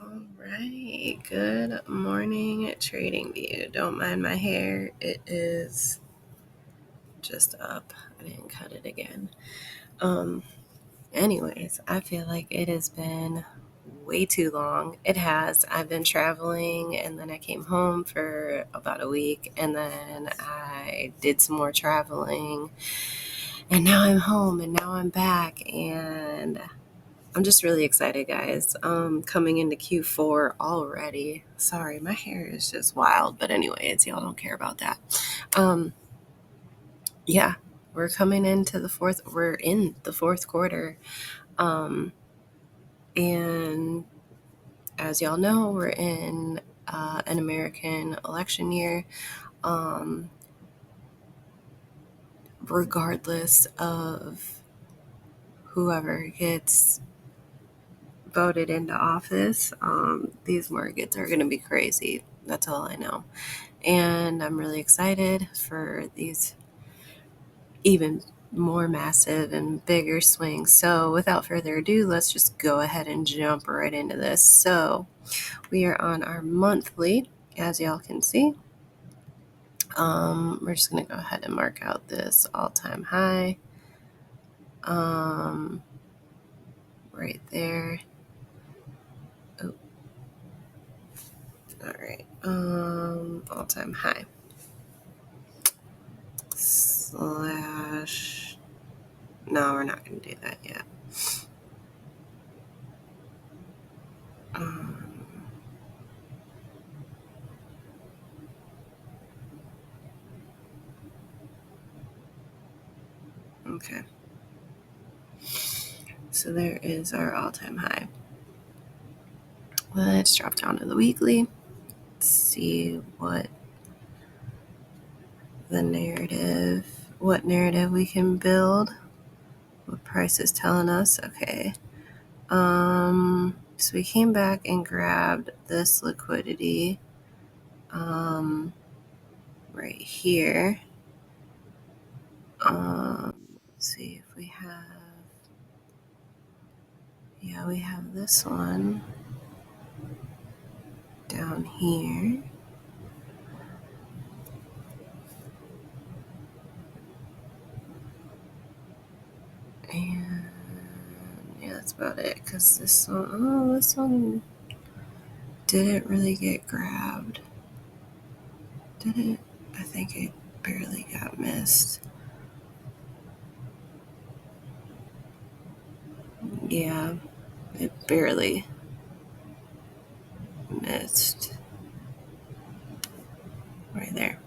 All right, good morning at Tradingview. Don't mind my hair, it is just up. I didn't cut it again. Anyways, I feel like it has been way too long. It has. I've been traveling and then I came home for about a week and then I did some more traveling and now I'm home and now I'm back and I'm just really excited, guys. Coming into Q4 already. Sorry, my hair is just wild, but anyways, y'all don't care about that. Yeah, we're coming into we're in the fourth quarter. And as y'all know, we're in an American election year. Regardless of whoever gets voted into office, these markets are going to be crazy. That's all I know. And I'm really excited for these even more massive and bigger swings. So without further ado, let's just go ahead and jump right into this. So we are on our monthly, as y'all can see. We're just going to go ahead and mark out this all-time high right there. Oh. All right. All-time high / no, we're not going to do that yet. Okay. So there is our all-time high. Let's drop down to the weekly. See what narrative we can build. What price is telling us. Okay. So we came back and grabbed this liquidity right here. Let's see if we have, we have this one down here. And yeah, that's about it, because this one didn't really get grabbed. Did it? I think it barely got missed. Yeah, it barely missed. Right there.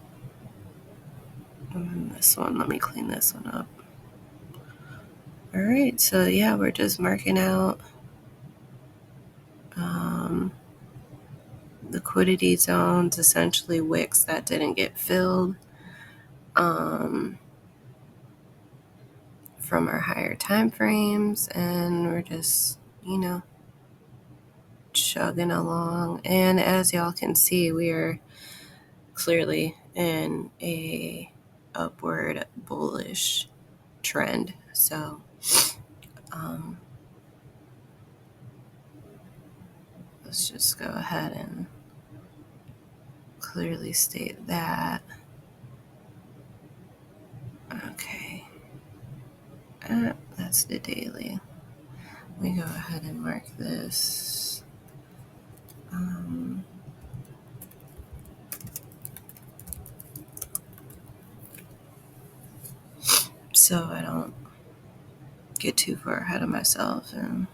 And then this one, let me clean this one up. All right, so yeah, we're just marking out liquidity zones, essentially wicks that didn't get filled from our higher time frames, and we're just, chugging along. And as y'all can see, we are clearly in a upward bullish trend. So let's just go ahead and clearly state that. Okay, that's the daily. We go ahead and mark this. So I don't get too far ahead of myself and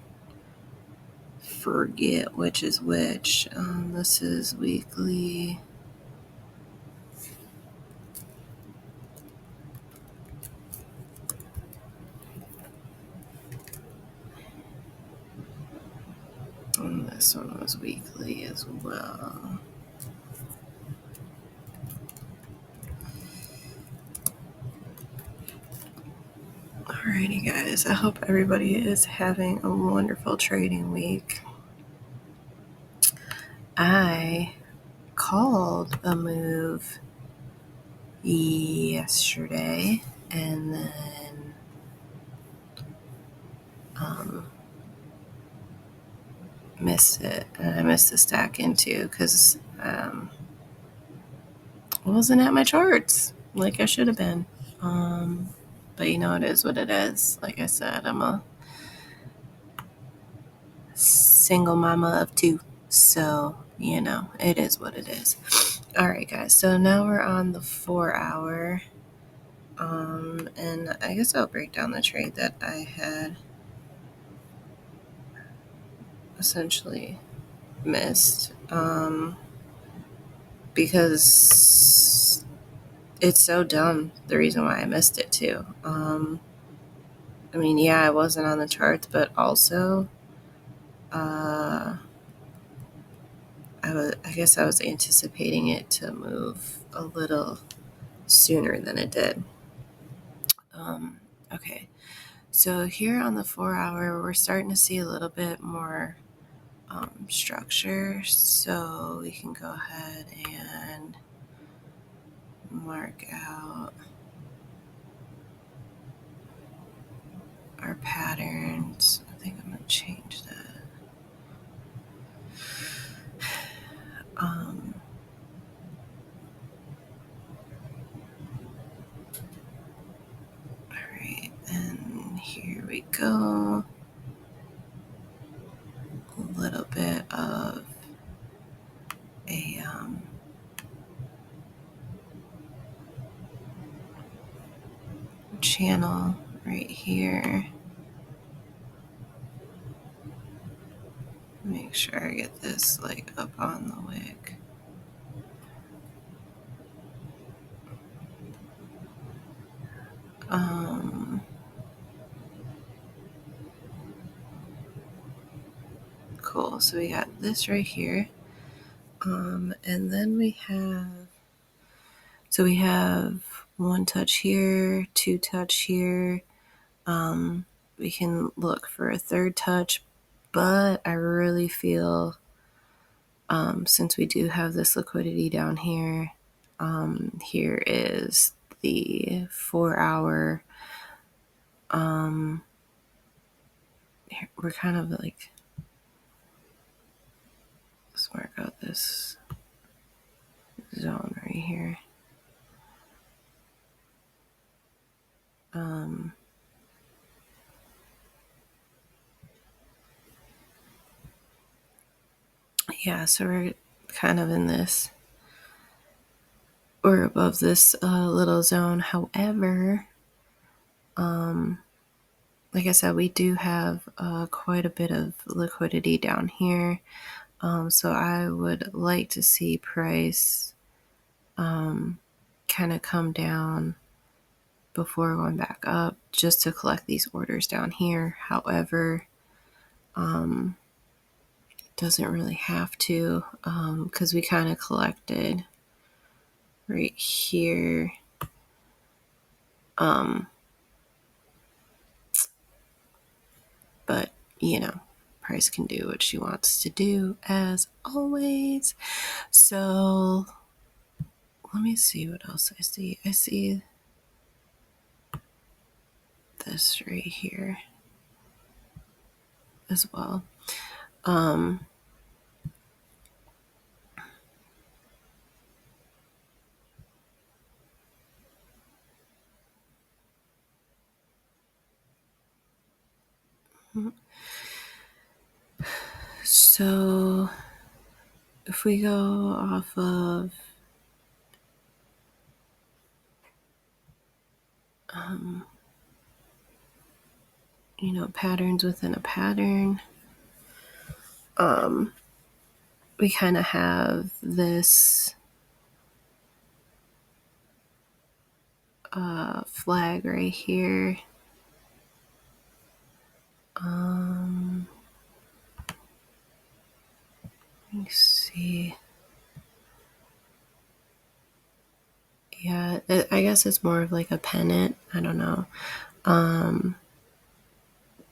forget which is which. This is weekly. And this one was weekly as well. Alrighty, guys. I hope everybody is having a wonderful trading week. I called a move yesterday, and then missed it, and I missed the stack into because I wasn't at my charts like I should have been. But it is what it is. Like I said, I'm a single mama of two, so it is what it is. All right, guys. So now we're on the 4 hour, and I guess I'll break down the trade that I had essentially missed, because it's so dumb, the reason why I missed it too. Yeah, I wasn't on the charts, but also I guess I was anticipating it to move a little sooner than it did. Okay, so here on the 4 hour, we're starting to see a little bit more structure, so we can go ahead and mark out our patterns. I think I'm going to change that. Alright, and here we go. A little bit of a channel right here. Make sure I get this up on the wick. Cool. So we got this right here. And then we have one touch here, two touch here. We can look for a third touch, but I really feel, since we do have this liquidity down here, here is the 4 hour. We're kind of let's mark out this zone right here. Yeah, so we're kind of in this, or above this little zone. However, like I said, we do have quite a bit of liquidity down here. So I would like to see price kind of come down before going back up, just to collect these orders down here. However, doesn't really have to, because we kind of collected right here. But price can do what she wants to do, as always. So let me see what else I see. I see this right here as well. So if we go off of patterns within a pattern, we kind of have this flag right here. Let me see. Yeah, I guess it's more of like a pennant. I don't know.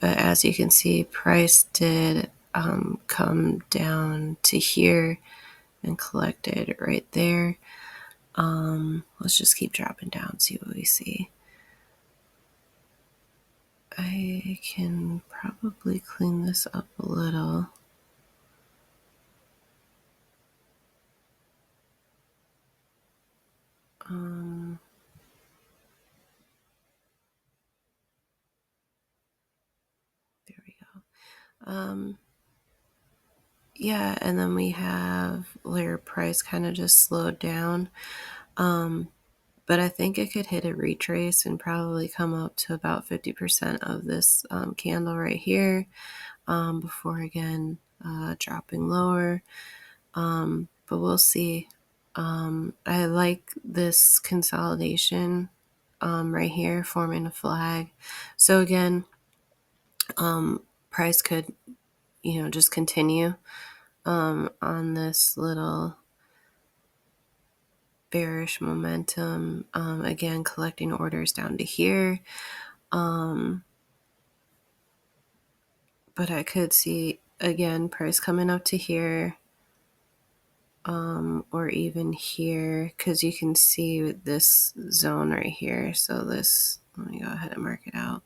But as you can see, price did come down to here and collected right there. Let's just keep dropping down, see what we see. I can probably clean this up a little. There we go. Yeah, and then we have where price kind of just slowed down. But I think it could hit a retrace and probably come up to about 50% of this candle right here before again dropping lower. But we'll see. I like this consolidation right here forming a flag. So again, price could, just continue on this little bearish momentum, again collecting orders down to here, but I could see again price coming up to here, or even here, because you can see this zone right here. So this, let me go ahead and mark it out.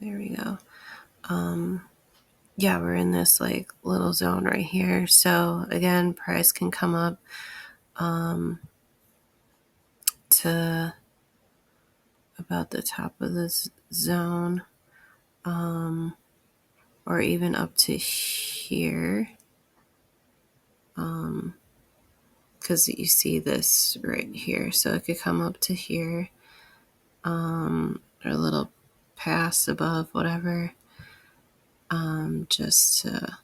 There we go. Yeah, we're in this like little zone right here. So again, price can come up to about the top of this zone, or even up to here, because you see this right here. So it could come up to here, or a little past, above, whatever, just to,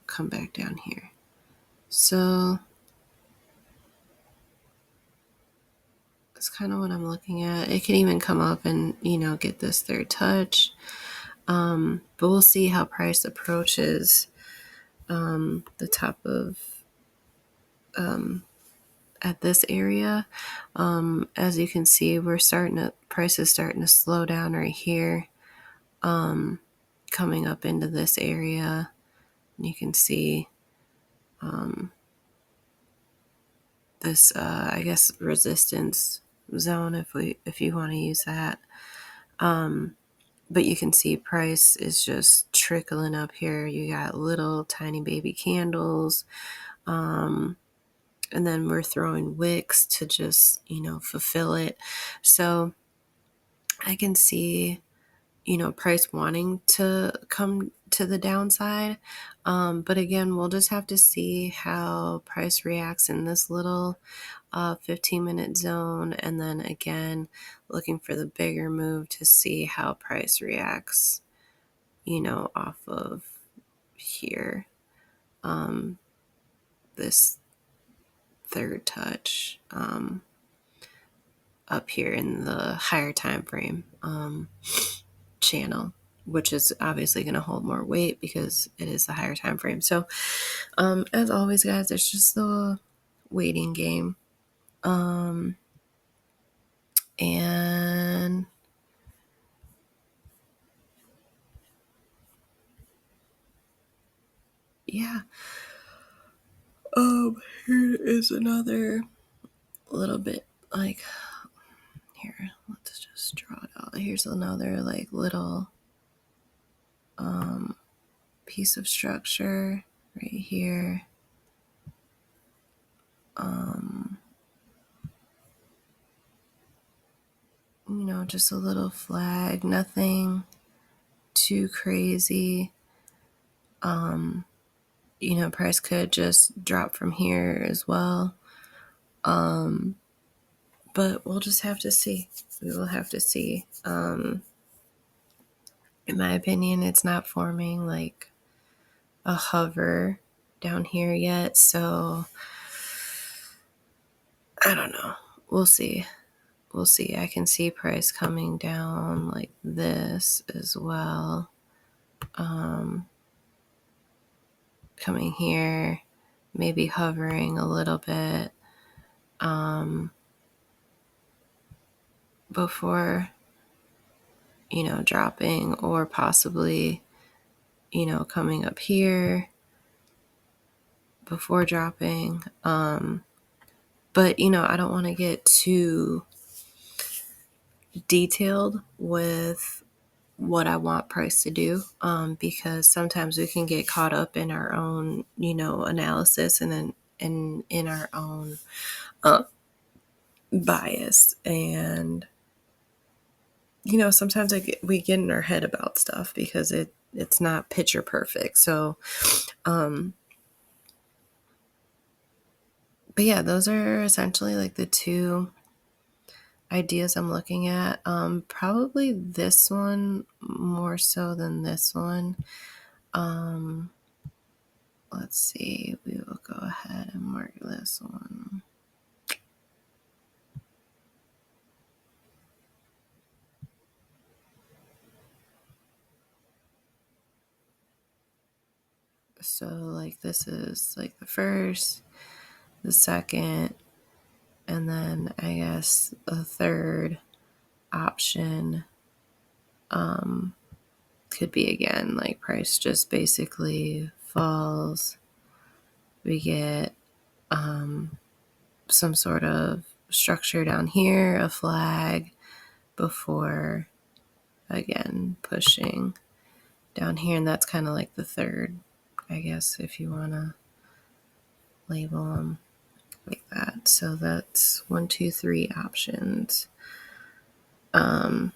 come back down here. So that's kind of what I'm looking at. It can even come up and, get this third touch. But we'll see how price approaches the top of at this area. As you can see, price is starting to slow down right here, coming up into this area. And you can see this, I guess, resistance zone, if you want to use that. But you can see price is just trickling up here. You got little tiny baby candles. And then we're throwing wicks to just, fulfill it. So I can see, price wanting to come to the downside. But again, we'll just have to see how price reacts in this little 15-minute zone. And then again, looking for the bigger move to see how price reacts, off of here. This third touch up here in the higher time frame channel, which is obviously going to hold more weight because it is the higher time frame. So as always, guys, it's just the waiting game. And yeah, here is another little bit, like, here, let's just draw it out. Here's another like little piece of structure right here. Just a little flag, nothing too crazy. Price could just drop from here as well. But we'll just have to see. We will have to see. In my opinion, it's not forming like a hover down here yet. So I don't know. We'll see. We'll see. I can see price coming down like this as well. Coming here, maybe hovering a little bit before, dropping, or possibly, coming up here before dropping. But, I don't want to get too detailed with what I want price to do, because sometimes we can get caught up in our own, analysis and then in our own bias. And, sometimes we get in our head about stuff because it's not picture perfect. So, but yeah, those are essentially like the two ideas I'm looking at. Probably this one more so than this one. Let's see, we will go ahead and mark this one. So like this is like the first, the second, and then I guess the third option could be again like price just basically falls. We get some sort of structure down here, a flag, before again pushing down here, and that's kind of like the third, I guess, if you want to label them like that. So that's 1, 2, 3 options that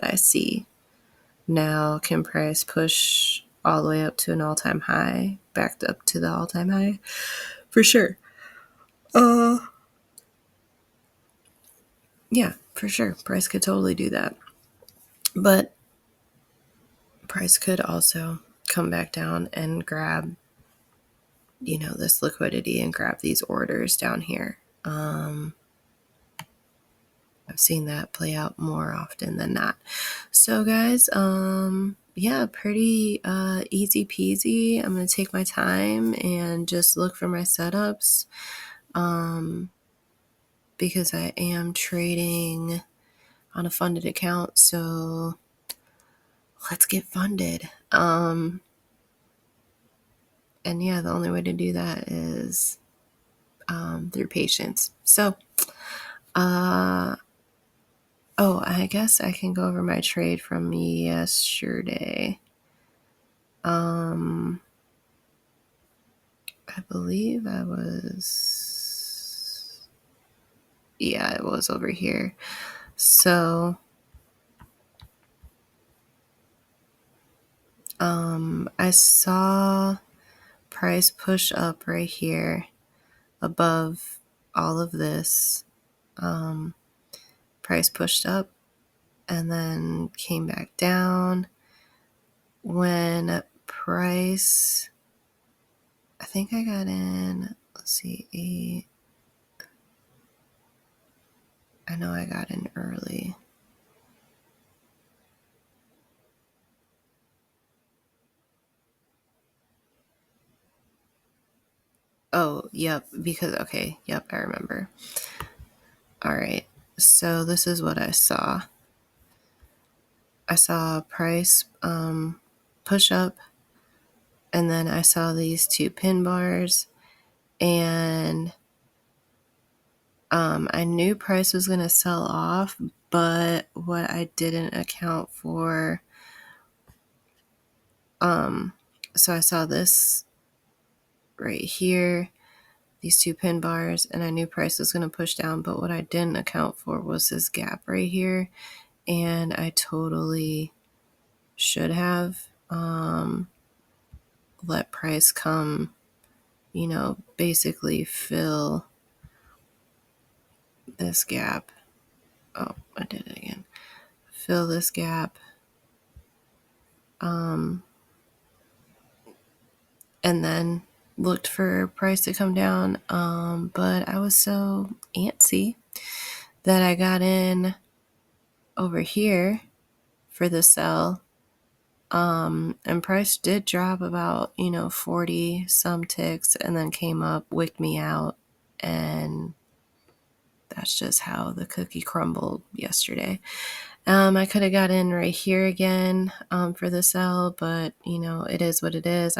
I see. Now, can price push all the way up to an all-time high, backed up to the all-time high? For sure. Yeah, for sure. Price could totally do that. But price could also come back down and grab, this liquidity and grab these orders down here. I've seen that play out more often than not. So guys, yeah, pretty easy peasy. I'm going to take my time and just look for my setups, because I am trading on a funded account. So let's get funded. And yeah, the only way to do that is through patience. So, oh, I guess I can go over my trade from yesterday. I believe it was over here. So, I saw price push up right here above all of this. Price pushed up and then came back down. When price, I think I got in, let's see, 8. I know I got in early. Oh, yep, because, okay, yep, I remember. All right, so this is what I saw. I saw price push up, and then I saw these 2 pin bars, and I knew price was going to sell off, but what I didn't account for, so I saw this right here, these 2 pin bars, and I knew price was going to push down, but what I didn't account for was this gap right here, and I totally should have let price come, basically fill this gap. Oh, I did it again. Fill this gap. And then looked for price to come down. But I was so antsy that I got in over here for the sell. And price did drop about, 40 some ticks, and then came up, wicked me out, and that's just how the cookie crumbled yesterday. I could have got in right here again for the sell, but it is what it is.